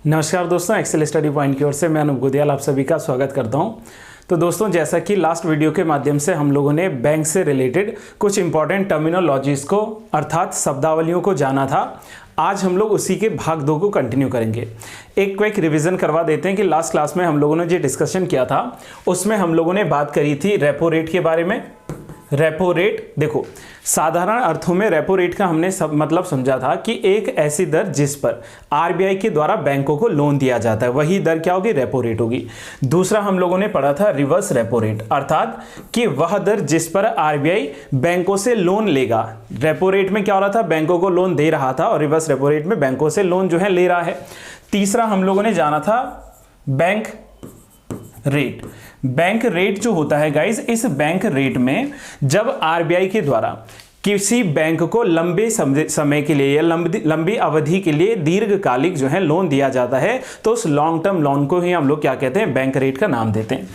नमस्कार दोस्तों, Excel study point की ओर से मैं अनूप गुदियाल आप सभी का स्वागत करता हूं। तो दोस्तों, जैसा कि लास्ट वीडियो के माध्यम से हम लोगों ने बैंक से रिलेटेड कुछ इंपॉर्टेंट टर्मिनोलॉजीज को अर्थात शब्दावलियों को जाना था। आज हम लोग उसी के भाग 2 को कंटिन्यू करेंगे। एक क्विक रिवीजन करवा देते हैं कि लास्ट क्लास में हम लोगों ने जो डिस्कशन किया था उसमें हम लोगों ने बात करी थी रेपो रेट के बारे में। रेपो रेट, देखो साधारण अर्थों में रेपो रेट का हमने सब मतलब समझा था कि एक ऐसी दर जिस पर आरबीआई के द्वारा बैंकों को लोन दिया जाता है, वही दर क्या होगी? रेपो रेट होगी। दूसरा हम लोगों ने पढ़ा था रिवर्स रेपो रेट, अर्थात कि वह दर जिस पर आरबीआई बैंकों से लोन लेगा। रेपो रेट में क्या हो रहा था? बैंकों को लोन दे रहा था, और रिवर्स रेपो रेट में बैंकों से लोन जो है ले रहा है। तीसरा हम लोगों ने जाना था बैंक रेट। बैंक रेट जो होता है गाइज, इस बैंक रेट में जब आरबीआई के द्वारा किसी बैंक को लंबे समय के लिए या लंबी अवधि के लिए दीर्घकालिक जो है लोन दिया जाता है, तो उस लॉन्ग टर्म लोन को ही हम लोग क्या कहते हैं? बैंक रेट का नाम देते हैं।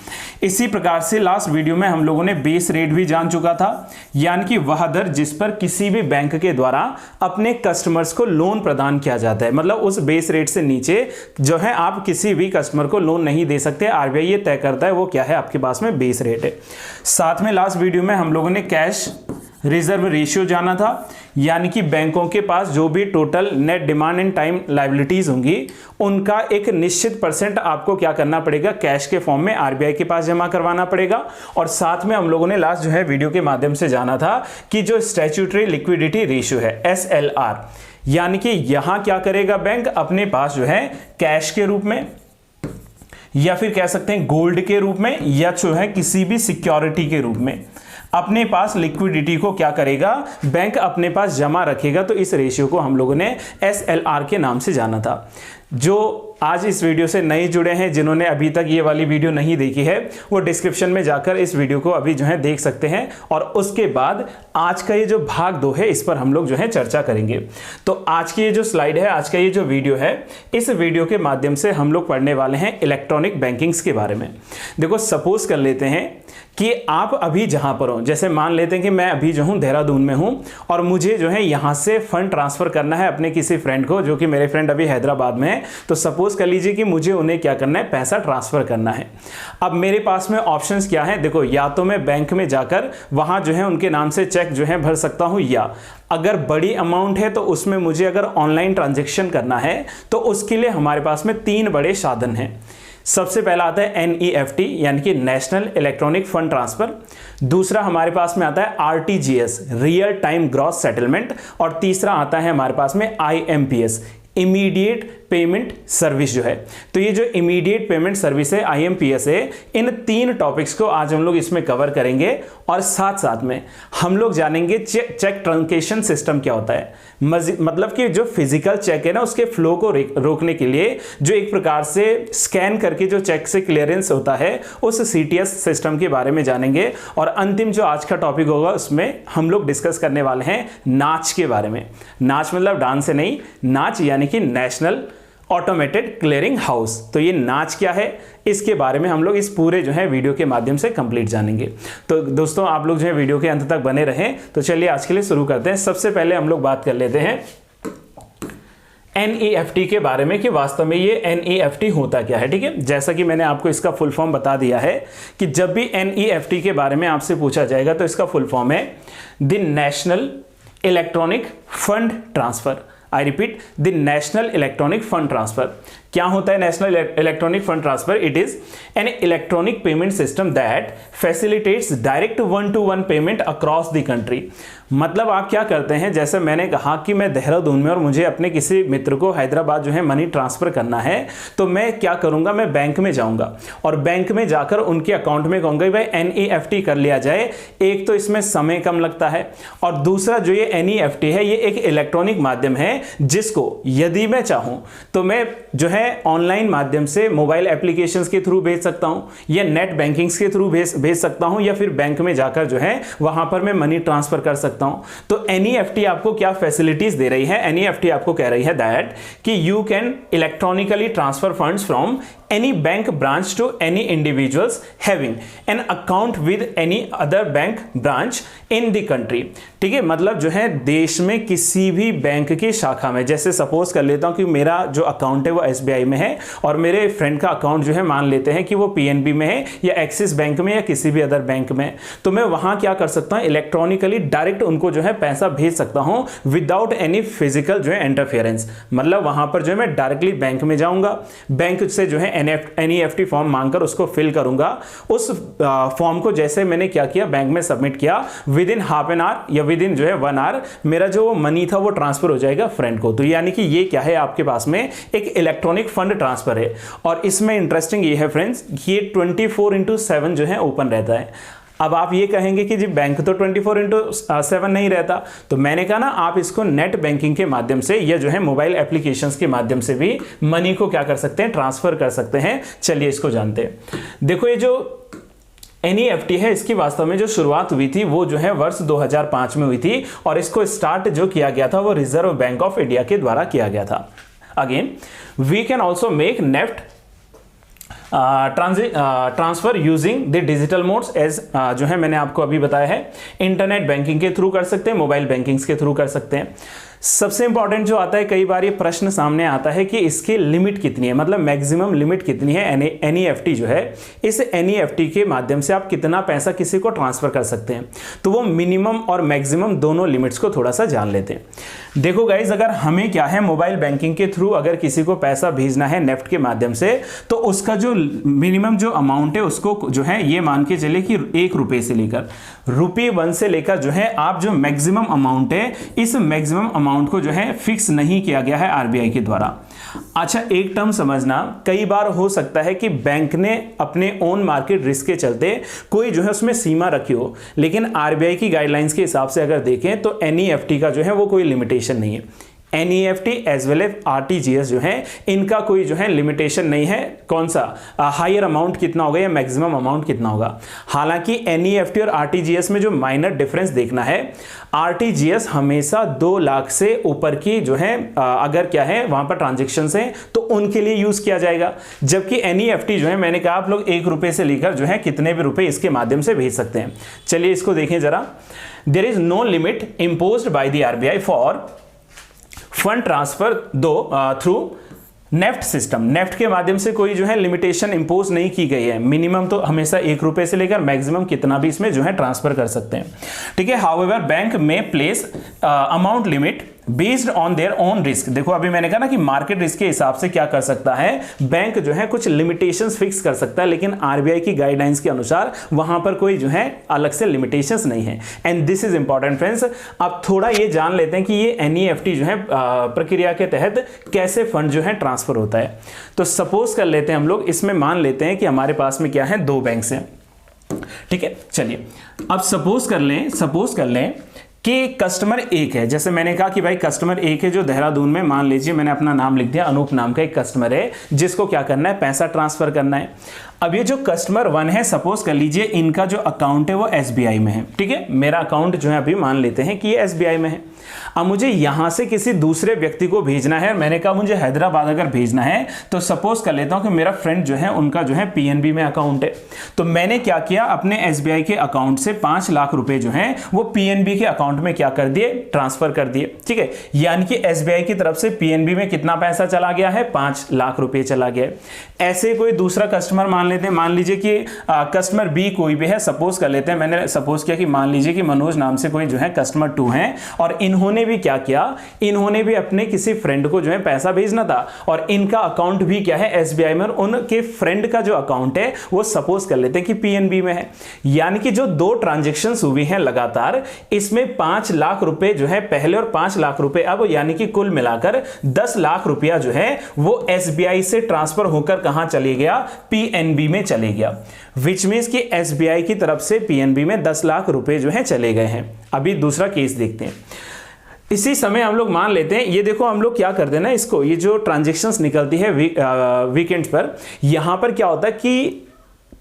इसी प्रकार से लास्ट वीडियो में हम लोगों ने बेस रेट भी जान चुका था, यानी कि वह दर जिस पर किसी भी बैंक के द्वारा अपने कस्टमर्स को लोन प्रदान किया जाता है। मतलब उस बेस रेट से नीचे जो है आप किसी भी कस्टमर को लोन नहीं दे सकते। आरबीआई ये तय करता है वो क्या है, आपके पास में बेस रेट है। साथ में लास्ट वीडियो में हम लोगों ने कैश रिजर्व रेशियो जाना था, यानी कि बैंकों के पास जो भी total net demand and time liabilities होंगी उनका एक निश्चित % आपको क्या करना पड़ेगा? कैश के फॉर्म में आरबीआई के पास जमा करवाना पड़ेगा। और साथ में हम लोगों ने लास्ट जो है वीडियो के माध्यम से जाना था कि जो स्टैट्यूटरी लिक्विडिटी रेशियो है SLR, यानी कि यहां क्या करेगा बैंक? अपने पास जो है कैश के रूप में या फिर कह सकते हैं गोल्ड के रूप में या जो है किसी भी सिक्योरिटी के रूप में अपने पास लिक्विडिटी को क्या करेगा? बैंक अपने पास जमा रखेगा। तो इस रेशियो को हम लोगों ने SLR के नाम से जाना था। जो आज इस वीडियो से नए जुड़े हैं, जिन्होंने अभी तक ये वाली वीडियो नहीं देखी है, वो डिस्क्रिप्शन में जाकर इस वीडियो को अभी जो है देख सकते हैं। और उसके बाद आज का ये जो भाग 2 है, इस पर हम लोग जो है चर्चा करेंगे। तो आज की ये जो स्लाइड है, आज का ये जो वीडियो है, इस वीडियो के माध्यम से हम लोग पढ़ने वाले हैं इलेक्ट्रॉनिक बैंकिंग्स के बारे में। देखो, सपोज कर लेते हैं कि आप अभी जहां पर हो, जैसे मान लेते हैं कि मैं अभी जो हूं देहरादून में हूं और मुझे जो है यहां से फंड ट्रांसफर करना है अपने किसी फ्रेंड को, जो कि मेरे फ्रेंड अभी हैदराबाद में है। तो सपोज कर लीजिए कि मुझे उन्हें क्या करना है? पैसा ट्रांसफर करना है। अब मेरे पास में ऑप्शंस क्या है? देखो, या तो मैं बैंक में जाकर वहां जो है उनके नाम से चेक जो है भर सकता हूं, या अगर बड़ी अमाउंट है तो उसमें मुझे अगर ऑनलाइन ट्रांजेक्शन करना है तो उसके लिए हमारे पास में 3 बड़े साधन हैं। सबसे पहला आता है NEFT, यानी कि नेशनल इलेक्ट्रॉनिक फंड ट्रांसफर। दूसरा हमारे पास में आता है RTGS, real time gross settlement. और तीसरा आता है हमारे पास में IMPS, इमीडिएट पेमेंट सर्विस जो है। तो ये जो इमीडिएट पेमेंट सर्विस है, IMPS है, इन 3 टॉपिक्स को आज हम लोग इसमें कवर करेंगे। और साथ साथ में हम लोग जानेंगे चेक ट्रांकेशन सिस्टम क्या होता है। मतलब कि जो फिजिकल चेक है ना, उसके फ्लो को रोकने के लिए जो एक प्रकार से स्कैन करके जो चेक से क्लियरेंस होता है, उस CTS सिस्टम के बारे में जानेंगे। और अंतिम जो आज का टॉपिक होगा उसमें हम लोग डिस्कस करने वाले हैं नाच के बारे में। नाच मतलब डांस से नहीं, नाच यानी कि नेशनल ऑटोमेटेड क्लियरिंग हाउस। तो ये नाच क्या है, इसके बारे में हम लोग इस पूरे जो है वीडियो के माध्यम से कंप्लीट जानेंगे। तो दोस्तों, आप लोग जो है वीडियो के अंत तक बने रहें। तो चलिए आज के लिए शुरू करते हैं। सबसे पहले हम लोग बात कर लेते हैं NEFT के बारे में कि वास्तव में ये NEFT होता क्या है। ठीक है, जैसा कि मैंने आपको इसका फुल फॉर्म बता दिया है कि जब भी NEFT के बारे में आपसे पूछा जाएगा तो इसका फुल फॉर्म है the national electronic fund transfer. I repeat, the national electronic fund transfer. क्या होता है national electronic fund transfer? It is an electronic payment system that facilitates direct 1-to-1 payment across the country. मतलब आप क्या करते हैं, जैसे मैंने कहा कि मैं देहरादून में और मुझे अपने किसी मित्र को हैदराबाद जो है मनी ट्रांसफर करना है, तो मैं क्या करूंगा? मैं बैंक में जाऊंगा और बैंक में जाकर उनके अकाउंट में कहूंगा भाई NEFT कर लिया जाए। एक तो इसमें समय कम लगता है, और दूसरा जो ये NEFT है, ये एक इलेक्ट्रॉनिक माध्यम है जिसको यदि मैं चाहूं तो मैं जो है ऑनलाइन माध्यम से मोबाइल एप्लीकेशंस के थ्रू भेज सकता हूं, या नेट बैंकिंग्स के थ्रू भेज सकता हूं, या फिर बैंक में जाकर जो है वहां पर मैं मनी ट्रांसफर कर सकता हूं। तो NEFT आपको क्या फैसिलिटीज दे रही है? NEFT आपको कह रही है दैट कि you can electronically transfer funds from any bank branch to any individuals having an account with any other bank branch in the country. ठीक है, मतलब जो है देश में किसी भी बैंक की शाखा में, जैसे सपोज कर लेता हूं कि मेरा जो अकाउंट है वो एसबीआई में है और मेरे फ्रेंड का अकाउंट जो है मान लेते हैं कि वो पीएनबी में है या एक्सिस बैंक में या किसी भी अदर बैंक में, तो मैं वहां क्या कर सकता हूं, इलेक्ट्रॉनिकली डायरेक्ट उनको जो है पैसा भेज सकता हूं विदाउट एनी फिजिकल जो है इंटरफेरेंस। मतलब वहां पर जो है मैं डायरेक्टली बैंक में जाऊंगा, बैंक से जो है एनईएफटी फॉर्म मांगकर उसको फिल करूंगा। उस फॉर्म को जैसे मैंने क्या किया, बैंक में सबमिट किया, with in half an hour या विद इन जो है 1 आवर मेरा जो मनी था वो ट्रांसफर हो जाएगा फ्रेंड को। तो यानी कि ये क्या है, आपके पास में एक इलेक्ट्रॉनिक फंड ट्रांसफर है। और इसमें इंटरेस्टिंग ये है फ्रेंड्स, ये 24/7 जो है ओपन रहता है। अब आप ये कहेंगे कि जी बैंक तो 24/7 नहीं रहता, तो मैंने कहा ना आप इसको नेट बैंकिंग के माध्यम से या जो है मोबाइल एप्लीकेशंस के माध्यम से भी मनी को क्या कर सकते हैं, ट्रांसफर कर सकते हैं। चलिए इसको जानते हैं। देखो ये जो एनईएफटी है, इसकी वास्तव में जो शुरुआत हुई थी वो जो है वर्ष 2005 में हुई थी और इसको स्टार्ट जो किया गया था वो रिजर्व बैंक ऑफ इंडिया के द्वारा किया गया था। Again we can also make NEFT transfer using the digital modes as जो है मैंने आपको अभी बताया है, इंटरनेट बैंकिंग के थ्रू कर सकते हैं, मोबाइल बैंकिंग के थ्रू कर सकते हैं। सबसे इंपॉर्टेंट जो आता है, कई बार ये प्रश्न सामने आता है कि इसकी लिमिट कितनी है, मतलब मैक्सिमम लिमिट कितनी है एनईएफटी जो है, इस एनईएफटी के माध्यम से आप कितना पैसा किसी को ट्रांसफर कर सकते हैं। तो वो मिनिमम और मैक्सिमम दोनों लिमिट्स को थोड़ा सा जान लेते हैं। देखो गाइज, अगर हमें क्या है मोबाइल बैंकिंग के थ्रू अगर किसी को पैसा भेजना है नेफ्ट के माध्यम से, तो उसका जो मिनिमम जो अमाउंट है उसको जो है ये मान के चले कि 1 रुपए से लेकर ₹1 से लेकर जो है आप जो मैक्सिमम अमाउंट है, इस मैक्सिमम अमाउंट को जो है फिक्स नहीं किया गया है आरबीआई के द्वारा। अच्छा, एक टर्म समझना, कई बार हो सकता है कि बैंक ने अपने ओन मार्केट रिस्क के चलते कोई जो है उसमें सीमा रखी हो, लेकिन आरबीआई की गाइडलाइंस के हिसाब से अगर देखें तो एनईएफटी का जो है वो कोई लिमिटेशन नहीं है। NEFT as well as RTGS जो है इनका कोई जो है लिमिटेशन नहीं है, कौन सा हायर अमाउंट कितना होगा या मैक्सिमम अमाउंट कितना होगा। हालांकि एनईएफटी और आरटीजीएस में जो माइनर डिफरेंस देखना है, आरटीजीएस हमेशा 2 लाख से ऊपर की जो है अगर क्या है वहां पर ट्रांजेक्शन है तो उनके लिए यूज किया जाएगा, जबकि एनईएफटी जो है मैंने कहा आप लोग 1 रुपए से लेकर जो है कितने भी रुपए इसके माध्यम से भेज सकते हैं। चलिए इसको देखें जरा। There is no limit imposed by the RBI for fund transfer through NEFT system. NEFT के माध्यम से कोई जो है लिमिटेशन इंपोज नहीं की गई है, मिनिमम तो हमेशा 1 रुपए से लेकर मैक्सिमम कितना भी इसमें जो है ट्रांसफर कर सकते हैं। ठीक है, हाउएवर बैंक में place amount limit based on their own risk. देखो अभी मैंने कहा ना कि मार्केट रिस्क के हिसाब से क्या कर सकता है बैंक जो है कुछ लिमिटेशंस फिक्स कर सकता है, लेकिन आरबीआई की गाइडलाइंस के अनुसार वहां पर कोई जो है अलग से लिमिटेशंस नहीं है। And this is important friends. अब थोड़ा ये जान लेते हैं कि ये एनईएफटी जो है प्रक्रिया के तहत कैसे फंड जो है ट्रांसफर होता है। तो सपोज कर लेते हैं हम लोग, इसमें मान लेते हैं कि हमारे पास में क्या है 2 बैंक हैं। ठीक है, चलिए अब सपोज कर लें कि कस्टमर 1 है। जैसे मैंने कहा कि भाई कस्टमर 1 है जो देहरादून में, मान लीजिए मैंने अपना नाम लिख दिया, अनूप नाम का एक कस्टमर है जिसको क्या करना है, पैसा ट्रांसफर करना है। अब ये जो कस्टमर 1 है, सपोज कर लीजिए इनका जो अकाउंट है वो एसबीआई में है। ठीक है, मेरा अकाउंट जो है अभी मान लेते हैं कि ये एसबीआई में है। अब मुझे यहां से किसी दूसरे व्यक्ति को भेजना है, मैंने कहा मुझे हैदराबाद अगर भेजना है, तो सपोज कर लेता हूं कि मेरा फ्रेंड जो है उनका जो है पीएनबी में अकाउंट है। तो मैंने क्या किया, अपने एसबीआई के अकाउंट से 5 लाख रुपए जो है वो पीएनबी के अकाउंट में क्या कर दिए, ट्रांसफर कर दिए। ठीक है, यानी कि एसबीआई की तरफ से पीएनबी में कितना पैसा चला गया है, 5 लाख रुपए चला गया। ऐसे कोई दूसरा कस्टमर मान लेते हैं, मान लीजिए कि कस्टमर बी कोई भी है, सपोज कर लेते हैं, मैंने सपोज किया कि मान लीजिए कि मनोज नाम से कोई जो है कस्टमर 2 है और इन्होंने भी क्या किया, इन्होंने भी अपने किसी फ्रेंड को जो है पैसा भेजना था और इनका अकाउंट भी क्या है एसबीआई में, और उनके फ्रेंड का जो अकाउंट है वो सपोज कर लेते हैं कि पीएनबी में है। यानी कि जो 2 ट्रांजैक्शंस हुई हैं लगातार, इसमें 5 लाख रुपए जो है पहले और 5 लाख रुपए अब, यानी कि कुल मिलाकर 10 लाख रुपया जो है वो एसबीआई से ट्रांसफर होकर कहां चले गया, पीएनबी में चले गया। विच मींस कि एसबीआई की तरफ से पीएनबी में 10 लाख रुपए जो है चले गए हैं। अभी दूसरा केस देखते हैं। इसी समय हम लोग मान लेते हैं, ये देखो हम लोग क्या करते हैं ना, इसको ये जो ट्रांजैक्शंस निकलती है वीकेंड पर, यहां पर क्या होता है कि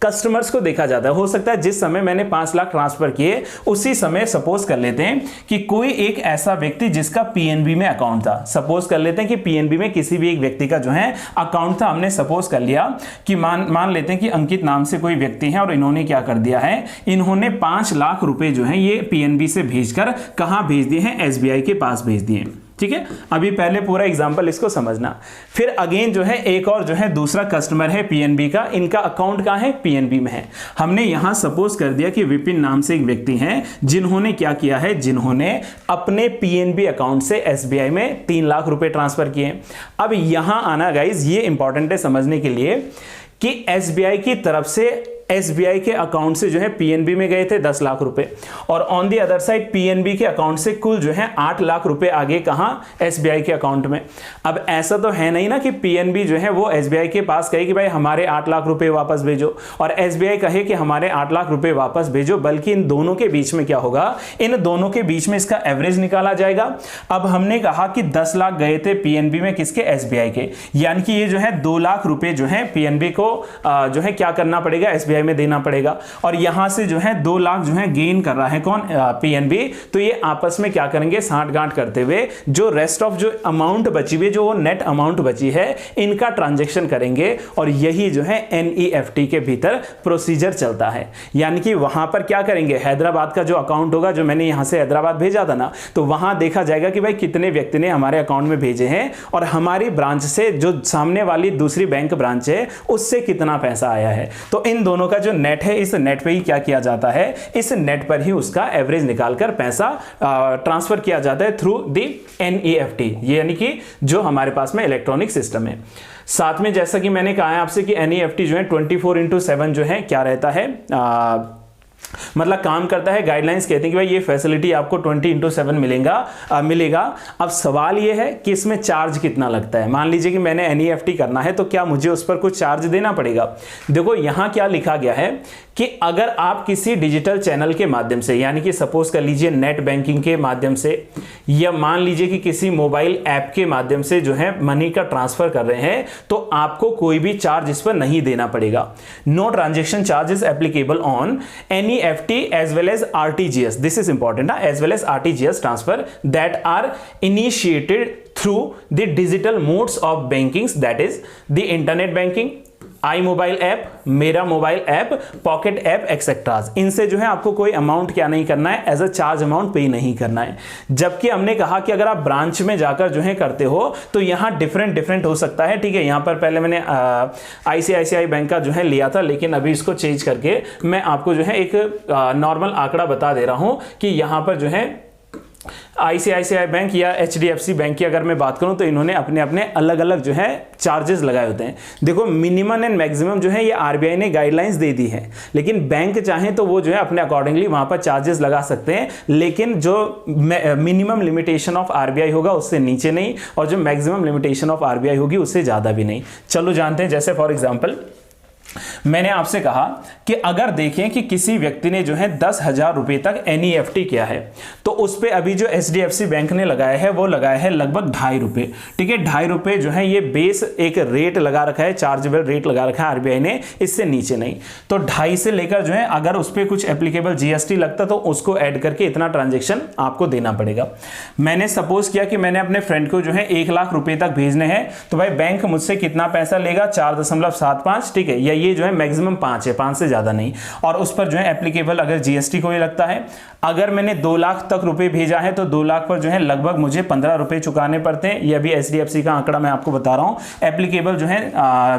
कस्टमर्स को देखा जाता है। हो सकता है जिस समय मैंने 5 लाख ट्रांसफर किए उसी समय सपोज कर लेते हैं कि कोई एक ऐसा व्यक्ति जिसका पीएनबी में अकाउंट था, सपोज कर लेते हैं कि पीएनबी में किसी भी एक व्यक्ति का जो है अकाउंट था। हमने सपोज कर लिया कि मान लेते हैं कि अंकित नाम से कोई व्यक्ति है और इन्होंने क्या कर दिया है, इन्होंने 5 लाख रुपए जो है ये पीएनबी से भेजकर कहां भेज दिए हैं, एसबीआई के पास भेज दिए। ठीक है, अभी पहले पूरा एग्जांपल इसको समझना। फिर अगेन जो है एक और जो है दूसरा कस्टमर है पीएनबी का, इनका अकाउंट कहां है, पीएनबी में है। हमने यहां सपोज कर दिया कि विपिन नाम से एक व्यक्ति हैं जिन्होंने क्या किया है, जिन्होंने अपने पीएनबी अकाउंट से एसबीआई में 3 लाख रुपए ट्रांसफर किए। अब यहां आना गाइज, ये इंपॉर्टेंट है समझने के लिए कि एसबीआई की तरफ से एसबीआई के अकाउंट से जो है पीएनबी में गए थे 10 लाख रुपए, और on the other side PNB के अकाउंट से कुल जो है 8 लाख रुपए आगे कहां, एसबीआई के अकाउंट में। अब ऐसा तो है नहीं ना कि पीएनबी जो है वो एसबीआई के पास कहे कि भाई हमारे 8 लाख रुपए वापस भेजो, और एसबीआई कहे कि हमारे 8 लाख रुपए वापस भेजो, बल्कि इन दोनों के बीच में क्या होगा, इन दोनों के बीच में इसका एवरेज निकाला जाएगा। अब हमने कहा कि 10 लाख गए थे पीएनबी में, किसके, एसबीआई के, यानी कि ये जो है 2 लाख रुपए जो है पीएनबी को जो है क्या करना पड़ेगा, एसबीआई में देना पड़ेगा। और यहां से जो है 2 लाख जो है गेन कर रहा है कौन, पीएनबी। तो ये आपस में क्या करेंगे, साठगांठ करते हुए जो रेस्ट ऑफ जो अमाउंट बची हुई, जो नेट अमाउंट बची है, इनका ट्रांजैक्शन करेंगे। और यही जो है एनईएफटी के भीतर प्रोसीजर चलता है। यानी कि वहां पर क्या करेंगे, हैदराबाद का जो अकाउंट होगा, जो मैंने यहां से हैदराबाद भेजा था ना, तो वहां देखा जाएगा कि भाई कितने व्यक्ति ने हमारे अकाउंट में भेजे हैं, और हमारी ब्रांच से जो सामने वाली दूसरी बैंक ब्रांच है उससे कितना पैसा आया है। तो इन दोनों का जो नेट है, इस नेट पे ही क्या किया जाता है, इस नेट पर ही उसका एवरेज निकालकर पैसा ट्रांसफर किया जाता है थ्रू दी एनईएफटी, यानी कि जो हमारे पास में इलेक्ट्रॉनिक सिस्टम है। साथ में जैसा कि मैंने कहा है आपसे कि एनईएफटी जो है 24/7 जो है क्या रहता है, मतलब काम करता है। गाइडलाइंस कहते हैं कि भाई ये फैसिलिटी आपको 20/7 मिलेगा। अब सवाल ये है कि इसमें चार्ज कितना लगता है। मान लीजिए कि मैंने एनईएफटी करना है, तो क्या मुझे उस पर कुछ चार्ज देना पड़ेगा। देखो यहां क्या लिखा गया है कि अगर आप किसी डिजिटल चैनल के माध्यम से, यानी कि सपोज कर लीजिए नेट बैंकिंग के माध्यम से, या मान लीजिए कि किसी मोबाइल ऐप के माध्यम से जो है मनी का ट्रांसफर कर रहे हैं, तो आपको कोई भी चार्ज इस पर नहीं देना पड़ेगा। No transaction charge is applicable on NEFT as well as RTGS. This is important, as well as RTGS transfer that are initiated through the digital modes of bankings, that is the internet banking, I mobile app, मेरा mobile app, pocket app एक्सेट्राज। इनसे जो है आपको कोई amount क्या नहीं करना है, एज अ चार्ज अमाउंट पे नहीं करना है। जबकि हमने कहा कि अगर आप ब्रांच में जाकर जो है करते हो तो यहां डिफरेंट हो सकता है। ठीक है, यहां पर पहले मैंने आईसीआईसीआई बैंक का जो है लिया था, लेकिन अभी इसको चेंज करके मैं आपको जो है एक नॉर्मल आंकड़ा बता दे रहा हूं कि यहां पर जो है आईसीआईसीआई बैंक या एचडीएफसी बैंक की अगर मैं बात करूं तो इन्होंने अपने अपने अलग अलग जो है चार्जेस लगाए होते हैं। देखो मिनिमम एंड मैक्सिमम जो है ये आरबीआई ने गाइडलाइंस दे दी है, लेकिन बैंक चाहे तो वो जो है अपने अकॉर्डिंगली वहां पर चार्जेस लगा सकते हैं, लेकिन जो मिनिमम लिमिटेशन ऑफ आरबीआई होगा उससे नीचे नहीं, और जो मैक्सिमम लिमिटेशन ऑफ आरबीआई होगी उससे ज्यादा भी नहीं। चलो जानते हैं, जैसे फॉर एग्जाम्पल मैंने आपसे कहा कि अगर देखें कि किसी व्यक्ति ने जो है 10,000 रुपए तक एनईएफटी किया है, तो उस पे अभी जो एचडीएफसी बैंक ने लगाया है वो लगाया है लगभग 2.5 रुपए। ठीक है, 2.5 रुपए जो है ये बेस एक रेट लगा रखा है, चार्जेबल रेट लगा रखा है आरबीआई ने, इससे नीचे नहीं। तो 2.5 से लेकर जो है अगर उस पर कुछ एप्लीकेबल जीएसटी लगता तो उसको ऐड करके इतना ट्रांजेक्शन आपको देना पड़ेगा। मैंने सपोज किया कि मैंने अपने फ्रेंड को जो है 1 लाख रुपए तक भेजने हैं, तो भाई बैंक मुझसे कितना पैसा लेगा, 4.75। ठीक है, ये जो है मैक्सिमम 5 है, 5 से ज्यादा नहीं। और उस पर जो है एप्लीकेबल अगर जीएसटी कोई लगता है, अगर मैंने 2 लाख तक रुपए भेजा है तो 2 लाख पर जो है लगभग मुझे 15 रुपए चुकाने पड़ते हैं। यह भी एचडीएफसी का आंकड़ा मैं आपको बता रहा हूं। एप्लीकेबल जो है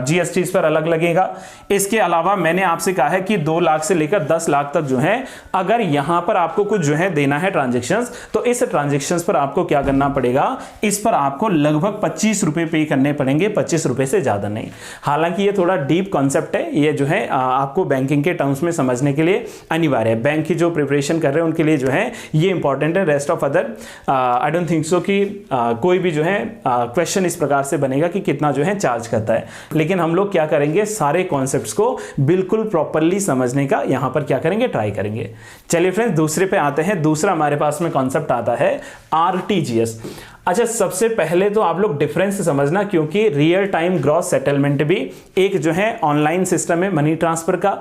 जीएसटी इस पर अलग लगेगा। इसके अलावा मैंने आपसे कहा है कि 2 लाख से लेकर 10 लाख तक जो है अगर यहां पर आपको कुछ जो है देना है ट्रांजेक्शंस, तो इस ट्रांजेक्शंस पर आपको क्या करना पड़ेगा, इस पर आपको लगभग 25 रुपए पे करने पड़ेंगे, 25 रुपए से ज्यादा नहीं। हालांकि ये थोड़ा डीप कॉन्सेप्ट है, ये जो है आपको बैंकिंग के टर्म्स में समझने के लिए अनिवार्य है। बैंक की जो प्रिपरेशन कर रहे हैं उनके लिए जो है ये इंपॉर्टेंट है। Rest of other I don't think so कि कोई भी जो है क्वेश्चन इस प्रकार से बनेगा कि कितना जो है चार्ज करता है, लेकिन हम लोग क्या करेंगे, सारे कॉन्सेप्ट्स को बिल्कुल प्रॉपरली समझने का यहां पर क्या करेंगे, ट्राई करेंगे। चलिए फ्रेंड्स दूसरे पे आते हैं। दूसरा हमारे पास में कॉन्सेप्ट आता है आरटीजीएस। अच्छा, सबसे पहले तो आप लोग डिफरेंस समझना, क्योंकि रियल टाइम ग्रॉस सेटलमेंट भी एक जो है ऑनलाइन सिस्टम है मनी ट्रांसफर का,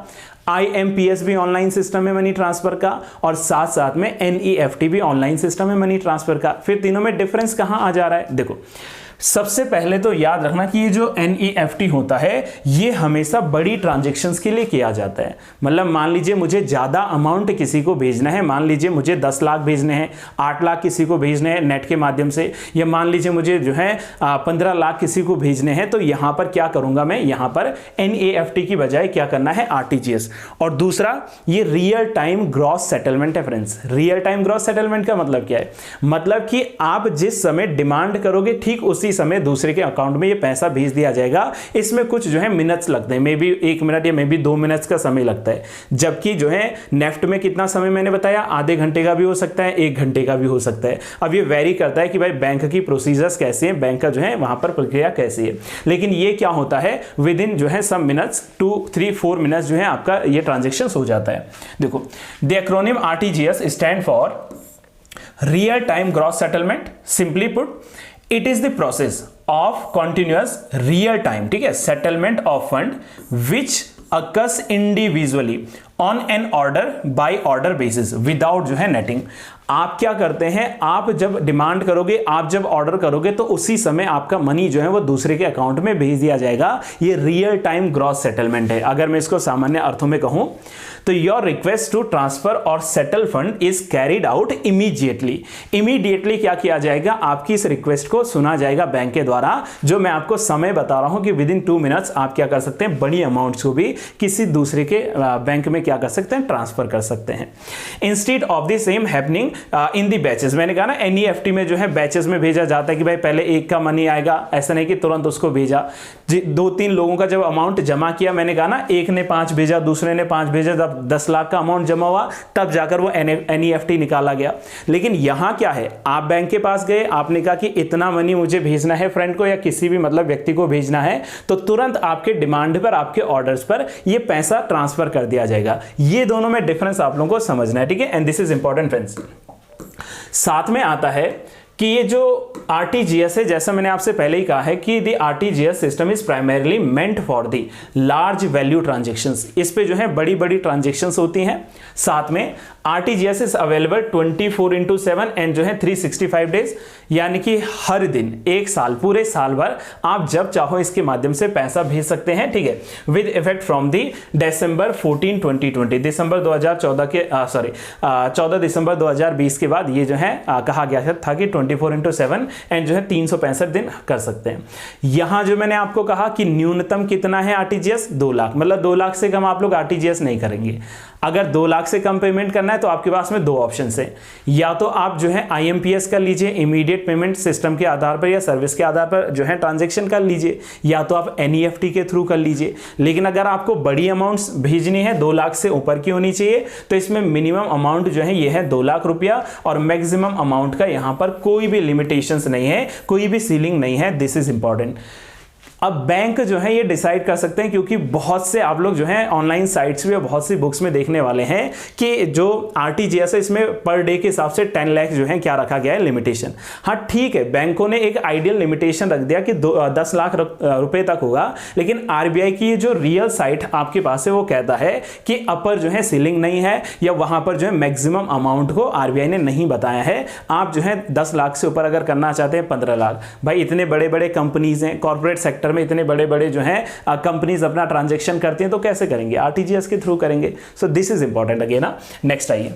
IMPS भी ऑनलाइन सिस्टम है मनी ट्रांसफर का, और साथ साथ में NEFT भी ऑनलाइन सिस्टम है मनी ट्रांसफर का। फिर तीनों में डिफरेंस कहां आ जा रहा है? देखो, सबसे पहले तो याद रखना कि ये जो NEFT होता है ये हमेशा बड़ी ट्रांजैक्शंस के लिए किया जाता है। मतलब मान लीजिए मुझे ज़्यादा अमाउंट किसी को भेजना है, मान लीजिए मुझे 10 लाख भेजने हैं, 8 लाख किसी को भेजने हैं नेट के माध्यम से, या मान लीजिए मुझे जो है 15 लाख किसी को भेजने हैं, तो यहाँ पर क्या करूँगा मैं, यहाँ पर NEFT की बजाय क्या करना है, RTGS। और दूसरा, ये रियल टाइम ग्रॉस सेटलमेंट है friends. Real time gross settlement का मतलब क्या है? मतलब कि आप जिस समय डिमांड करोगे ठीक उसी समय दूसरे के अकाउंट में ये पैसा भेज दिया जाएगा। इसमें कुछ जो है मिनट्स लगते हैं, मे बी 1 मिनट या मे बी 2 मिनट्स का समय लगता है, जबकि जो है नेफ्ट में कितना समय मैंने बताया, आधे घंटे का भी हो सकता है, 1 घंटे का भी हो सकता है। अब ये वेरी करता है कि भाई बैंक की प्रोसीजर्स कैसे हैं, बैंक का जो है वहां पर प्रक्रिया कैसी है। लेकिन ये क्या होता है, विद इन जो है सम मिनट्स, 2, 3, 4 मिनट्स जो है आपका ये ट्रांजेक्शन हो जाता है। देखो, the acronym RTGS stand for real time gross settlement. Simply put, it is the process of continuous real time, ठीक है, settlement of fund which occurs individually on an order by order basis without जो है netting. आप क्या करते हैं, आप जब डिमांड करोगे, आप जब ऑर्डर करोगे, तो उसी समय आपका मनी जो है वो दूसरे के अकाउंट में भेज दिया जाएगा। ये रियल टाइम ग्रॉस सेटलमेंट है। अगर मैं इसको सामान्य अर्थों में कहूं तो योर रिक्वेस्ट टू ट्रांसफर और settle fund is carried out immediately. Immediately क्या किया जाएगा, आपकी इस रिक्वेस्ट को सुना जाएगा बैंक के द्वारा। जो मैं आपको समय बता रहा हूं कि विद इन 2 मिनट्स आप क्या कर सकते हैं, बड़ी अमाउंट्स को भी किसी दूसरे के बैंक में क्या कर सकते हैं, ट्रांसफर कर सकते हैं। Instead of the same happening in the batches, मैंने कहा ना NEFT में जो है बैचेस में भेजा जाता है कि भाई पहले एक का मनी आएगा, ऐसा नहीं कि तुरंत उसको भेजा। 2-3 लोगों का जब अमाउंट जमा किया, मैंने कहा ना, एक ने 5 भेजा, दूसरे ने 5 भेजा, जब 10 लाख का अमाउंट जमा हुआ तब जाकर वो NEFT निकाला गया। लेकिन यहां क्या है, आप बैंक के पास गए, आपने कहा कि इतना मनी मुझे भेजना है फ्रेंड को या किसी भी मतलब व्यक्ति को भेजना है, तो तुरंत आपके डिमांड पर, आपके ऑर्डर्स पर ये पैसा ट्रांसफर कर दिया जाएगा। ये दोनों में डिफरेंस आप लोगों को समझना है, ठीक है, and this is important friends. साथ में आता है कि ये जो RTGS है, जैसा मैंने आपसे पहले ही कहा है कि the RTGS system is primarily meant for the large value transactions. इस पे जो है बड़ी बड़ी ट्रांजेक्शंस होती हैं। साथ में RTGS इज अवेलेबल 24/7 एंड जो है 365 डेज, यानी कि हर दिन, एक साल, पूरे साल भर आप जब चाहो इसके माध्यम से पैसा भेज सकते हैं, ठीक है, with effect from the December 14, 2020, दिसंबर 2014 के 14 दिसंबर 2020 के बाद ये जो है कहा गया था कि 24/7 एंड जो है 365 दिन कर सकते हैं। यहां जो मैंने आपको कहा कि न्यूनतम कितना है RTGS, 2 लाख, मतलब 2 लाख से कम आप लोग RTGS नहीं करेंगे। अगर 2 लाख से कम पेमेंट करना है तो आपके पास में 2 ऑप्शन है, या तो आप जो है IMPS कर लीजिए, इमीडिएट पेमेंट सिस्टम के आधार पर या सर्विस के आधार पर जो है ट्रांजैक्शन कर लीजिए, या तो आप NEFT के थ्रू कर लीजिए। लेकिन अगर आपको बड़ी अमाउंट्स भेजनी है, 2 लाख से ऊपर की होनी चाहिए, तो इसमें मिनिमम अमाउंट जो है ये है 2 लाख रुपया, और मैक्सिमम अमाउंट का यहां पर कोई भी लिमिटेशंस नहीं है, कोई भी सीलिंग नहीं है। This is important. अब बैंक जो है ये डिसाइड कर सकते हैं, क्योंकि बहुत से आप लोग जो है ऑनलाइन साइट्स में, बहुत सी बुक्स में देखने वाले हैं कि जो RTGS है इसमें पर डे के हिसाब से 10 लाख जो है क्या रखा गया है, लिमिटेशन। हाँ ठीक है, बैंकों ने एक आइडियल लिमिटेशन रख दिया कि 10 लाख रुपए तक होगा, लेकिन RBI की जो रियल साइट आपके पास है वो कहता है कि अपर जो है सीलिंग नहीं है, या वहां पर जो है मैक्सिमम अमाउंट को RBI ने नहीं बताया है। आप जो है 10 लाख से ऊपर अगर करना चाहते हैं 15 लाख, भाई इतने बड़े बड़े कंपनीज हैं, कॉर्पोरेट सेक्टर में इतने बड़े बड़े जो हैं कंपनीज अपना ट्रांजैक्शन करती हैं, तो कैसे करेंगे, RTGS के थ्रू करेंगे। So this is important again ना। नेक्स्ट आइए,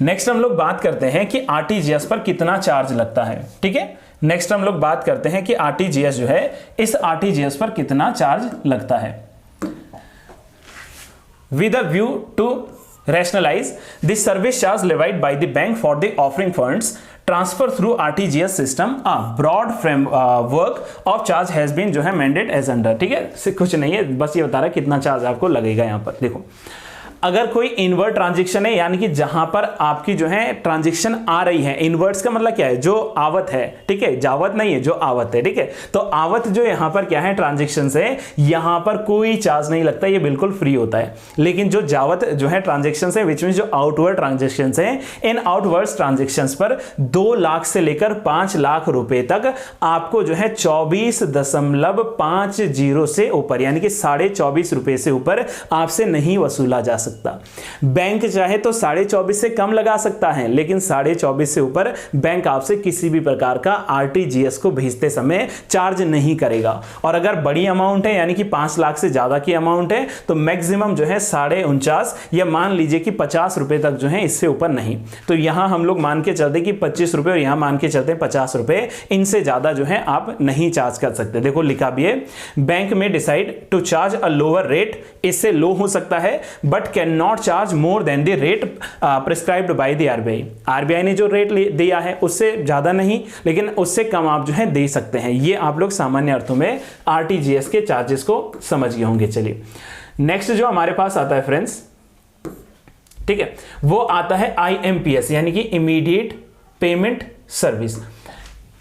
नेक्स्ट हम लोग बात करते हैं कि RTGS पर कितना चार्ज लगता है, ठीक है। नेक्स्ट हम लोग बात करते हैं कि RTGS जो है, इस RTGS पर कितना चार्ज लगता है। With a view to rationalize the service charge levied by the bank for the offering funds transfer through RTGS system, a broad framework of charge has been जो है mandated as under, ठीक है, कुछ नहीं है, बस ये बता रहा है कितना चार्ज आपको लगेगा। यहाँ पर देखो, अगर कोई इनवर्ट ट्रांजैक्शन है, यानी कि जहां पर आपकी जो है ट्रांजैक्शन आ रही है, इनवर्ट्स का मतलब क्या है, जो आवत है, ठीक है, जावत नहीं है, जो आवत है, ठीक है, तो आवत जो यहां पर क्या है ट्रांजैक्शन है, यहां पर कोई चार्ज नहीं लगता, ये बिल्कुल फ्री होता है। लेकिन जो जावत जो है ट्रांजैक्शन है, विच मीन जो आउटवर्ड ट्रांजैक्शन है, इन आउटवर्ड ट्रांजैक्शन पर 2 लाख से लेकर 5 लाख रुपए तक आपको जो है 24.50 से ऊपर, यानी कि 24.5 रुपए से ऊपर आपसे नहीं वसूला जा सकता। बैंक चाहे तो 24.5 से कम लगा सकता है, लेकिन 24.5 से ऊपर बैंक आपसे किसी भी प्रकार का आरटीजीएस को भेजते समय चार्ज नहीं करेगा। और अगर बड़ी अमाउंट है, यानी कि 5 लाख से ज्यादा की अमाउंट है, तो मैक्सिमम जो है 49.5 या मान लीजिए कि 50 रुपए तक जो है, इससे ऊपर नहीं। तो यहां हम लोग मान के चलते कि 25 रुपए और यहां मान के चलते 50 रुपए, इनसे ज्यादा जो है आप नहीं चार्ज कर सकते। देखो लिखा भी है, बैंक में decide to charge a lower rate, इससे लो हो सकता है, but can not charge more than the rate prescribed by the RBI. RBI ने जो रेट दिया है उससे ज्यादा नहीं, लेकिन उससे कम आप जो है दे सकते हैं। ये आप लोग सामान्य अर्थों में आरटीजीएस के चार्जेस को समझ गए होंगे। चलिए नेक्स्ट जो हमारे पास आता है फ्रेंड्स, ठीक है, वो आता है आईएमपीएस, यानी कि immediate payment service.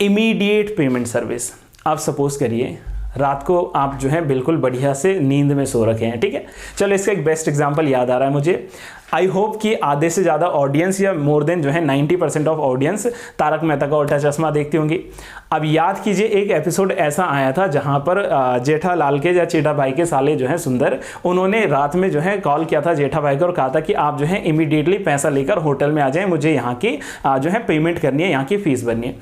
Immediate payment service, आप सपोज करिए रात को आप जो है बिल्कुल बढ़िया से नींद में सो रखे हैं, ठीक है। चलो इसका एक बेस्ट एग्जांपल याद आ रहा है मुझे। आई होप कि आधे से ज़्यादा ऑडियंस या मोर देन जो है 90% ऑफ ऑडियंस तारक मेहता का उल्टा चश्मा देखती होंगी। अब याद कीजिए एक एपिसोड ऐसा आया था जहां पर जेठालाल के या चेठा भाई के साले जो है सुंदर, उन्होंने रात में जो है कॉल किया था जेठा भाई को और कहा था कि आप जो है इमीडिएटली पैसा लेकर होटल में आ जाएं, मुझे यहाँ की जो है पेमेंट करनी है, यहाँ की फीस भरनी है।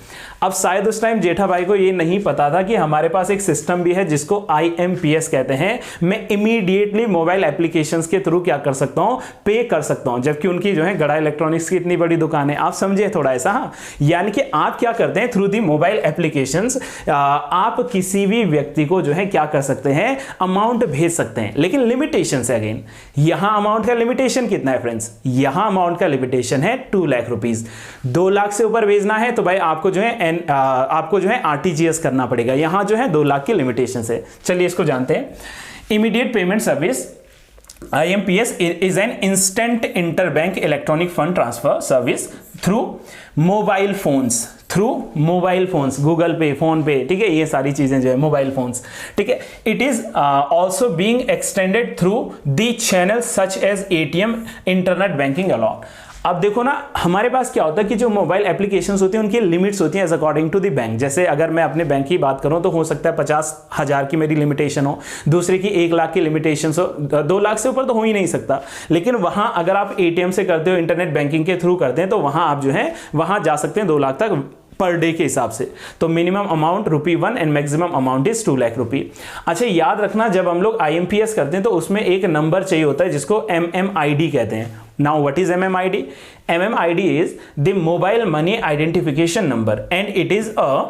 अब शायद उस टाइम जेठा भाई को ये नहीं पता था कि हमारे पास एक सिस्टम भी है जिसको IMPS कहते हैं। मैं इमीडिएटली मोबाइल एप्लीकेशंस के थ्रू क्या कर सकता हूँ, पे कर सकता हूं, जबकि उनकी जो है गड़ा इलेक्ट्रॉनिक्स की इतनी बड़ी दुकान है। आप समझे थोड़ा ऐसा, हाँ, यानी कि आप क्या करते हैं, थ्रू दी मोबाइल एप्लीकेशंस आप किसी भी व्यक्ति को जो है क्या कर सकते हैं, अमाउंट भेज सकते हैं। लेकिन लिमिटेशन है, अगेन यहां अमाउंट का लिमिटेशन कितना है फ्रेंड्स, यहां अमाउंट का लिमिटेशन है 2 लाख रुपीज। 2 लाख से ऊपर भेजना है तो भाई आपको जो है आरटीजीएस करना पड़ेगा। यहां जो है 2 लाख की लिमिटेशन है। चलिए इसको जानते हैं। Immediate payment service IMPS is an instant interbank electronic fund transfer service through mobile phones, Google पे, फोन पे, ठीक है, ये सारी चीजें जो है मोबाइल फोन्स, ठीक है। It is also being extended through the channel such as ATM, internet banking allowed. अब देखो ना, हमारे पास क्या होता है कि जो मोबाइल एप्लीकेशंस होती हैं उनकी लिमिट्स होती हैं as according to the bank. जैसे अगर मैं अपने बैंक की बात करूं तो हो सकता है 50,000 की मेरी लिमिटेशन हो, दूसरे की 1 लाख की लिमिटेशन हो, 2 लाख से ऊपर तो हो ही नहीं सकता। लेकिन वहां अगर आप ATM से करते हो, इंटरनेट बैंकिंग के थ्रू करते हैं, तो वहां आप जो है वहां जा सकते हैं 2 लाख तक पर डे के हिसाब से। तो minimum amount ₹1 and maximum amount is 2 lakh रुपए। अच्छा याद रखना, जब हम लोग IMPS करते हैं तो उसमें एक नंबर चाहिए होता है जिसको MMID कहते हैं। Now what is MMID? MMID is the mobile money identification number and it is a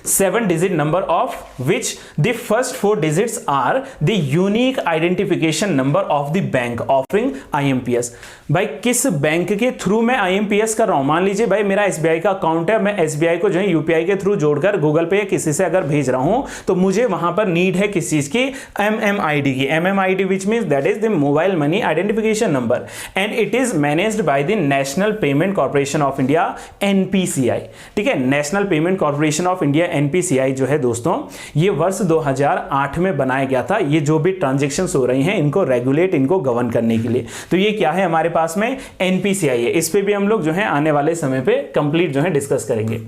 7-digit number of which the first 4 digits are the unique identification number of the bank offering IMPS। भाई किस bank के through मैं IMPS कर रहा हूं, मान लीजिए भाई मेरा SBI का अकाउंट है, मैं SBI को जो है UPI के थ्रू जोड़कर गूगल पे किसी से अगर भेज रहा हूं तो मुझे वहां पर नीड है किस चीज की, MMID की। MMID which means that is the mobile money identification number and it is managed by the National Payment Corporation of India, NPCI, ठीक है। National payment corporation of India NPCI जो है दोस्तों, ये वर्ष 2008 में बनाया गया था। ये जो भी ट्रांजैक्शंस हो रही हैं इनको रेगुलेट, इनको गवर्न करने के लिए। तो ये क्या है हमारे पास में, NPCI है। इस पे भी हम लोग जो है आने वाले समय पे कंप्लीट जो है डिस्कस करेंगे।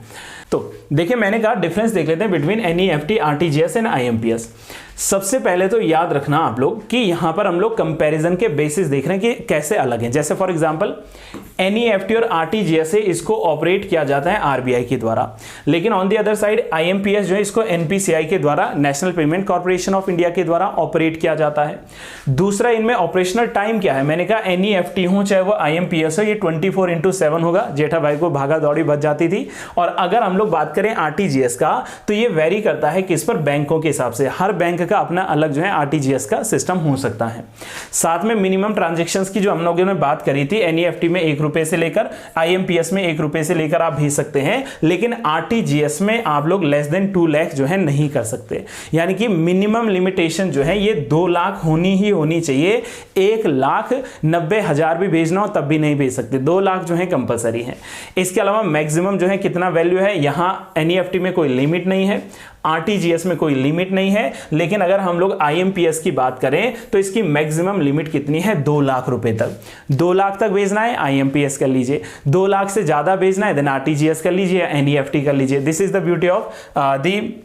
तो देखिए मैंने कहा डिफरेंस देख लेते हैं between NEFT, RTGS and IMPS। सबसे पहले तो याद रखना आप लोग कि यहां पर हम लोग कंपैरिजन के बेसिस देख रहे हैं कि कैसे अलग हैं। जैसे फॉर एग्जांपल NEFT और RTGS से इसको ऑपरेट किया जाता है RBI के द्वारा, लेकिन on the other side IMPS जो है इसको NPCI के द्वारा, national payment corporation of India के द्वारा ऑपरेट किया जाता है। दूसरा, इनमें ऑपरेशनल टाइम क्या है, मैंने कहा NEFT हो चाहे वो IMPS हो, ये 24/7 होगा। जेठा भाई को भागा दौड़ी बच जाती थी। और अगर हम लोग बात करें RTGS का, तो ये वेरी करता है किस पर, बैंकों के हिसाब से। हर बैंक का अपना अलग जो है आरटीजीएस का सिस्टम हो सकता है। साथ में मिनिमम ट्रांजेक्शंस की जो हम लोगों ने बात करी थी, एनईएफटी में 1 रुपए से लेकर आईएमपीएस में 1 रुपए से लेकर आप भेज सकते हैं, लेकिन आरटीजीएस में आप लोग लेस देन 2 लाख जो है नहीं कर सकते। यानी कि मिनिमम लिमिटेशन जो है ये 2 लाख होनी चाहिए। 1,90,000 भी भेजना हो तब भी नहीं भेज सकते, 2 लाख जो है कंपलसरी है। इसके अलावा मैक्सिमम जो है कितना वैल्यू है, यहां एनईएफटी में कोई लिमिट नहीं है, आरटीजीएस में कोई लिमिट नहीं है, लेकिन अगर हम लोग आईएमपीएस की बात करें तो इसकी मैक्सिमम लिमिट कितनी है, 2 लाख रुपए तक। 2 लाख तक भेजना है आईएमपीएस कर लीजिए, 2 लाख से ज्यादा भेजना है देन आरटीजीएस कर लीजिए, एनईएफटी कर लीजिए। This is the beauty of the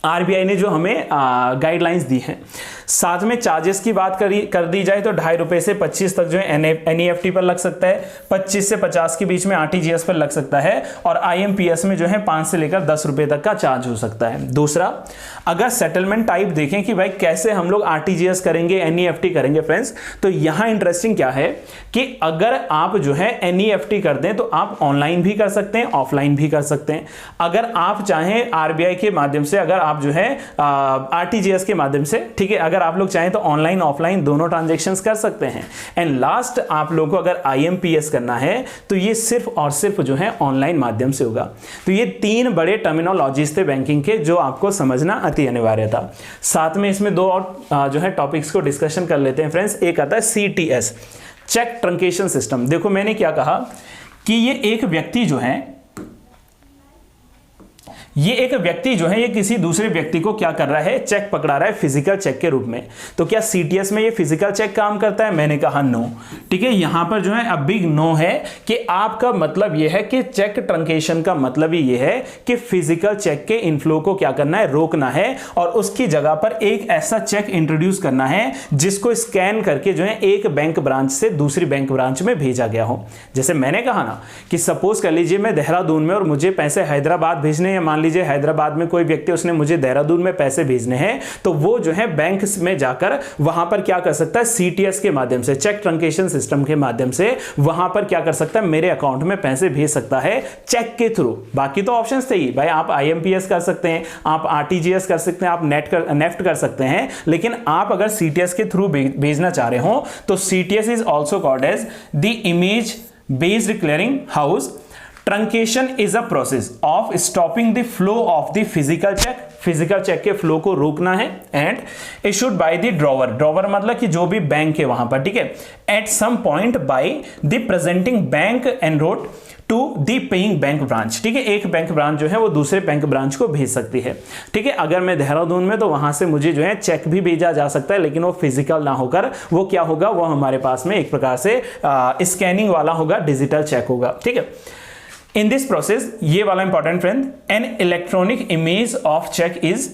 RBI ने जो हमें गाइडलाइंस दी हैं। साथ में चार्जेस की बात कर दी जाए तो 2.5 रुपए से 25 तक जो है एनईएफटी पर लग सकता है, 25 से 50 के बीच में आरटीजीएस पर लग सकता है, और आईएमपीएस में जो है 5 से लेकर 10 रुपए तक का चार्ज हो सकता है। दूसरा, अगर सेटलमेंट टाइप देखें कि भाई कैसे हम लोग आरटीजीएस करेंगे, एनईएफटी करेंगे फ्रेंड्स, तो यहां इंटरेस्टिंग क्या है कि अगर आप जो है एनईएफटी कर दें तो आप ऑनलाइन भी कर सकते हैं, ऑफलाइन भी कर सकते हैं। अगर आप चाहें आरबीआई के माध्यम से, अगर आप जो है आरटीजीएस के माध्यम से, ठीक है, अगर आप लोग चाहें तो ऑनलाइन ऑफलाइन दोनों ट्रांजैक्शंस कर सकते हैं। एंड लास्ट, आप लोगों को अगर आईएमपीएस करना है तो ये सिर्फ और सिर्फ जो है ऑनलाइन माध्यम से होगा। तो ये 3 बड़े टर्मिनोलॉजीज थे बैंकिंग के जो आपको समझना अति अनिवार्य था। साथ में इसमें 2 और जो है टॉपिक्स को डिस्कशन कर लेते हैं फ्रेंड्स। एक आता है सीटीएस, चेक ट्रंकेशन सिस्टम। देखो मैंने क्या कहा कि ये एक व्यक्ति जो है ये किसी दूसरे व्यक्ति को क्या कर रहा है, चेक पकड़ा रहा है फिजिकल चेक के रूप में। तो क्या सीटीएस में ये फिजिकल चेक काम करता है? मैंने कहा नो। ठीक है, यहां पर जो है अब बिग नो है कि आपका मतलब ये है कि चेक ट्रंकेशन का मतलब ही ये है कि फिजिकल चेक के इनफ्लो को क्या करना है, रोकना है, और उसकी जगह पर एक ऐसा चेक इंट्रोड्यूस करना है जिसको स्कैन करके जो है एक बैंक ब्रांच से दूसरी बैंक ब्रांच में भेजा गया हो। जैसे मैंने कहा ना कि सपोज कर लीजिए मैं देहरादून में और मुझे पैसे हैदराबाद भेजने, या मान लीजिए हैदराबाद में कोई व्यक्ति उसने मुझे देहरादून में पैसे भेजने हैं, तो वो जो है बैंक में जाकर वहां पर क्या कर सकता है, सीटीएस के माध्यम से, चेक ट्रंकेशन सिस्टम के माध्यम से वहां पर क्या कर सकता है, मेरे अकाउंट में पैसे भेज सकता है चेक के थ्रू। बाकी तो ऑप्शंस थे ही भाई, आप आईएमपीएस कर सकते हैं, आप आरटीजीएस कर सकते हैं, आप नेफ्ट कर सकते हैं, लेकिन आप अगर सीटीएस के थ्रू भेजना चाह रहे हो तो CTS is also called as the image based clearing house. Truncation is a process of stopping the flow of the physical cheque, physical cheque के फ्लो को रोकना है, and issued by the drawer, drawer मतलब कि जो भी bank है वहां पर, ठीक है, at some point by the presenting bank and road to the paying bank branch. ठीक है, एक बैंक ब्रांच जो है वो दूसरे बैंक ब्रांच को भेज सकती है। ठीक है, अगर मैं देहरादून में तो वहां से मुझे जो है चेक भी भेजा जा सकता है, लेकिन वो फिजिकल ना होकर वो क्या होगा, वो हमारे पास में एक प्रकार से स्कैनिंग वाला होगा, डिजिटल चेक होगा। ठीक है, in this process, ये वाला important friend, an electronic image of check is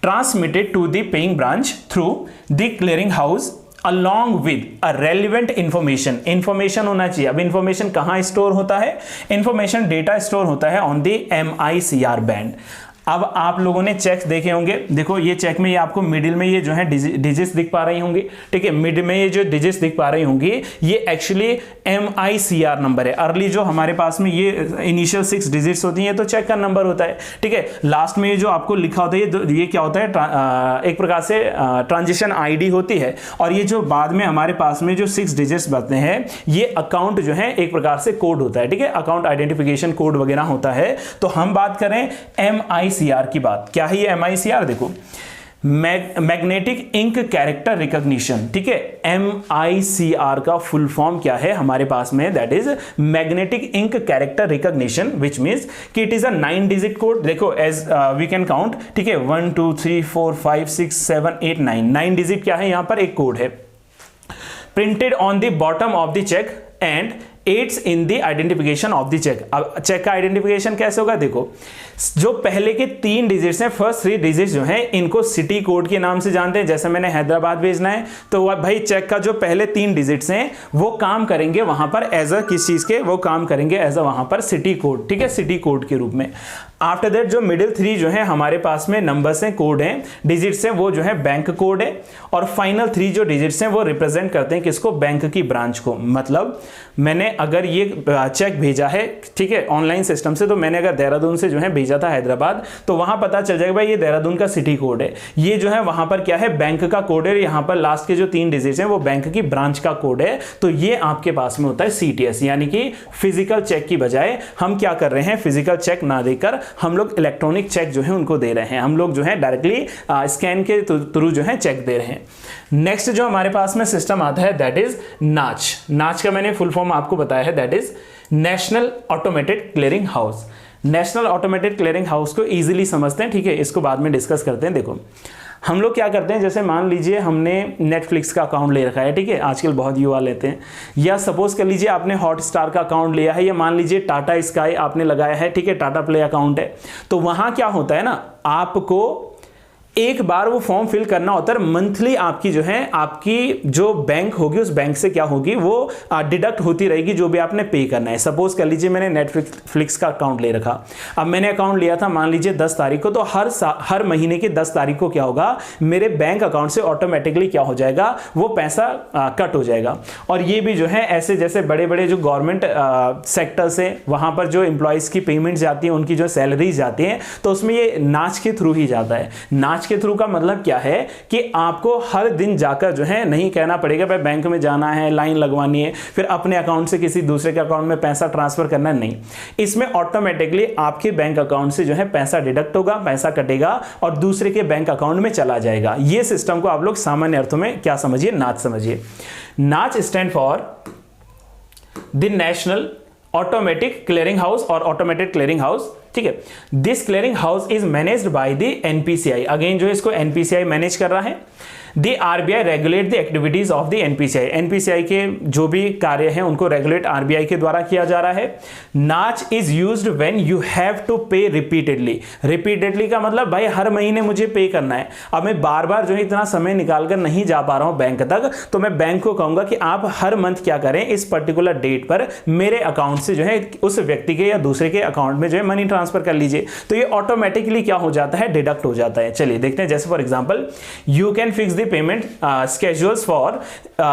transmitted to the paying branch through the clearing house along with a relevant information होना चाहिए। अब information कहाँ स्टोर होता है? information डेटा स्टोर होता है on the MICR बैंड। अब आप लोगों ने चेक्स देखे होंगे, देखो ये चेक में ये आपको मिडिल में ये जो है डिजिट्स दिख पा रही होंगी। ठीक है, मिड में ये जो डिजिट्स दिख पा रही होंगी ये एक्चुअली MICR नंबर है। अर्ली जो हमारे पास में ये इनिशियल 6 डिजिट्स होती हैं तो चेक का नंबर होता है। ठीक है, लास्ट में ये जो आपको लिखा होता है ये क्या होता है, एक प्रकार से ट्रांजेक्शन आईडी होती है, और ये जो बाद में हमारे पास में जो 6 डिजिट्स बनते हैं ये अकाउंट जो है एक प्रकार से कोड होता है। ठीक है, अकाउंट आइडेंटिफिकेशन कोड वगैरह होता है। तो हम बात करें MICR की बात, क्या है ये MICR? देखो, मैग्नेटिक इंक कैरेक्टर रिकॉग्निशन। ठीक है, MICR का फुल फॉर्म क्या है हमारे पास में, that is magnetic ink character recognition, which means कि it is a 9 digit code. देखो एज वी कैन काउंट, ठीक है, 1 2 3 4 5 6 7 8 9 डिजिट क्या है यहां पर, एक कोड है, printed on the bottom of the cheque and aids in the identification of the cheque. अब चेक का आइडेंटिफिकेशन कैसे होगा? देखो, जो पहले के 3 डिजिट्स हैं, फर्स्ट 3 डिजिट्स जो हैं इनको सिटी कोड के नाम से जानते हैं। जैसे मैंने हैदराबाद भेजना है तो भाई चेक का जो पहले 3 डिजिट्स हैं वो काम करेंगे वहां पर एज अ किस चीज के, वो काम करेंगे एज अ वहां पर सिटी कोड। ठीक है, सिटी कोड के रूप में। आफ्टर दैट जो मिडिल 3 जो है हमारे पास में नंबर्स हैं, कोड हैं, डिजिट्स हैं, वो जो है बैंक कोड है, और फाइनल 3 जो डिजिट्स हैं वो रिप्रेजेंट करते हैं किसको, बैंक की ब्रांच को। मतलब मैंने अगर ये चेक भेजा है, ठीक है, ऑनलाइन सिस्टम से, तो मैंने अगर देहरादून से जो है भेजा था हैदराबाद, तो वहां पता चल जाएगा भाई ये देहरादून का सिटी कोड है, ये जो है वहां पर क्या है, बैंक का कोड है, यहां पर लास्ट के जो 3 डिजिट हैं वो बैंक की ब्रांच का कोड है। तो ये आपके पास में होता है सीटीएस, यानी कि फिजिकल चेक की बजाय हम क्या कर रहे हैं, फिजिकल चेक ना देकर हम लोग इलेक्ट्रॉनिक चेक जो है उनको दे रहे हैं, हम लोग जो है डायरेक्टली स्कैन के थ्रू जो है चेक दे रहे हैं। नेक्स्ट जो हमारे पास में सिस्टम आता है दैट इज नाच। नाच का मैंने फुल फॉर्म आपको बताया है, that is national automated clearing house. National automated clearing house को इजीली समझते हैं, ठीक है, इसको बाद में डिस्कस करते हैं। देखो हम लोग क्या करते हैं, जैसे मान लीजिए हमने नेटफ्लिक्स का अकाउंट ले रखा है, ठीक है, आजकल बहुत युवा लेते हैं, या सपोज कर लीजिए आपने हॉटस्टार का अकाउंट लिया है, या मान लीजिए टाटा स्काई आपने लगाया है, ठीक है, टाटा प्ले अकाउंट है। तो वहां क्या होता है ना, आपको एक बार वो फॉर्म फिल करना होता है, मंथली आपकी जो है, आपकी जो बैंक होगी उस बैंक से क्या होगी, वो डिडक्ट होती रहेगी जो भी आपने पे करना है। सपोज कर लीजिए मैंने नेटफ्लिक्स का अकाउंट ले रखा, अब मैंने अकाउंट लिया था मान लीजिए 10 तारीख को, तो हर महीने की 10 तारीख को क्या होगा, मेरे बैंक अकाउंट से ऑटोमेटिकली क्या हो जाएगा, वो पैसा कट हो जाएगा। और ये भी जो है ऐसे जैसे बड़े बड़े जो गवर्नमेंट सेक्टर से वहां पर जो एम्प्लॉयज की पेमेंट जाती है, उनकी जो सैलरीज जाती है, तो उसमें ये नाच के थ्रू ही जाता है। नाच के थ्रू का मतलब क्या है कि आपको हर दिन जाकर जो है नहीं कहना पड़ेगा भाई बैंक में जाना है, लाइन लगवानी है, फिर अपने अकाउंट से किसी दूसरे के अकाउंट में पैसा ट्रांसफर करना, नहीं। इसमें ऑटोमेटिकली आपके बैंक अकाउंट से जो है पैसा डिडक्ट होगा, पैसा कटेगा और दूसरे के बैंक अकाउंट में चला जाएगा। ये सिस्टम को आप लोग सामान्य अर्थों में क्या समझिए, नाच समझिए। नाच stand for the national automatic clearing house और ऑटोमेटेड क्लियरिंग हाउस, ठीक है। This clearing house is managed by the NPCI, again जो है इसको एनपीसीआई मैनेज कर रहा है। The RBI regulate the activities of the NPCI, NPCI के जो भी कार्य हैं उनको रेगुलेट आरबीआई के द्वारा किया जा रहा है। NACH is used when you have to pay repeatedly, repeatedly का मतलब भाई हर महीने मुझे पे करना है, अब मैं बार बार जो है इतना समय निकालकर नहीं जा पा रहा हूं बैंक तक, तो मैं बैंक को कहूंगा कि आप हर मंथ क्या करें, इस पर्टिकुलर डेट पर मेरे अकाउंट से जो है उस व्यक्ति के या दूसरे के अकाउंट में जो है मनी ट्रांसफर कर लीजिए, तो ये ऑटोमेटिकली क्या हो जाता है, डिडक्ट हो जाता है। चलिए देखते हैं, जैसे for example you can fix the payment schedules for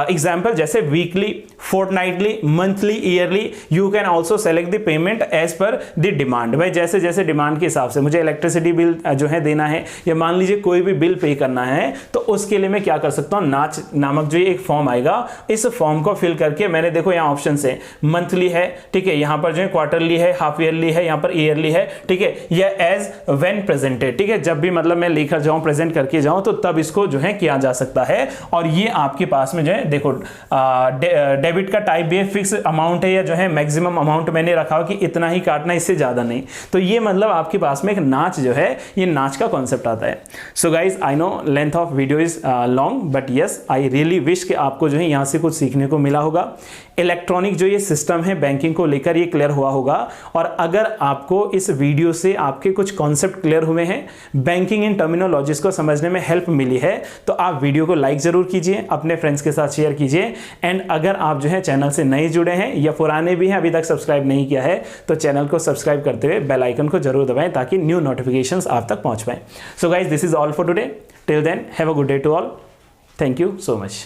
example जैसे weekly, fortnightly, monthly, yearly. You can also select the payment as per the demand, भाई जैसे जैसे डिमांड के हिसाब से मुझे इलेक्ट्रिसिटी बिल जो है देना है, या मान लीजिए कोई भी बिल पे करना है, तो उसके लिए मैं क्या कर सकता हूं, नाच नामक जो एक फॉर्म आएगा, इस फॉर्म को फिल करके मैंने देखो यहाँ ऑप्शन है, मंथली है, ठीक है, यहाँ पर जो है क्वार्टरली है, हाफ ईयरली है, यहाँ पर ईयरली है, ठीक है, या एज व्हेन प्रेजेंटेड, ठीक है, जब भी मतलब मैं लेकर जाऊं, प्रेजेंट करके जाऊं, तो तब इसको जो है किया जा सकता है। और ये आपके पास में जो है देखो डेबिट का टाइप भी है, फिक्स अमाउंट है, या जो है मैक्सिमम अमाउंट मैंने रखा हो कि इतना ही काटना, इससे ज्यादा नहीं। तो ये मतलब आपके पास में एक नाच जो है, ये नाच का कॉन्सेप्ट आता है। So guys I know length of video is long, but yes I really wish कि आपको जो है यहां से कुछ सीखने को मिला होगा। इलेक्ट्रॉनिक जो ये सिस्टम है बैंकिंग को लेकर, ये क्लियर हुआ होगा। और अगर आपको इस वीडियो से आपके कुछ कॉन्सेप्ट क्लियर हुए हैं, बैंकिंग इन टर्मिनोलॉजीज को समझने में हेल्प मिली है, तो आप वीडियो को लाइक जरूर कीजिए, अपने फ्रेंड्स के साथ शेयर कीजिए। एंड अगर आप जो है चैनल से नए जुड़े हैं या पुराने भी हैं, अभी तक सब्सक्राइब नहीं किया है, तो चैनल को सब्सक्राइब करते हुए बेल आइकन को जरूर दबाएं ताकि न्यू नोटिफिकेशंस आप तक पहुंच पाए। So guys this is all for today, till then have a good day to all, thank you so much.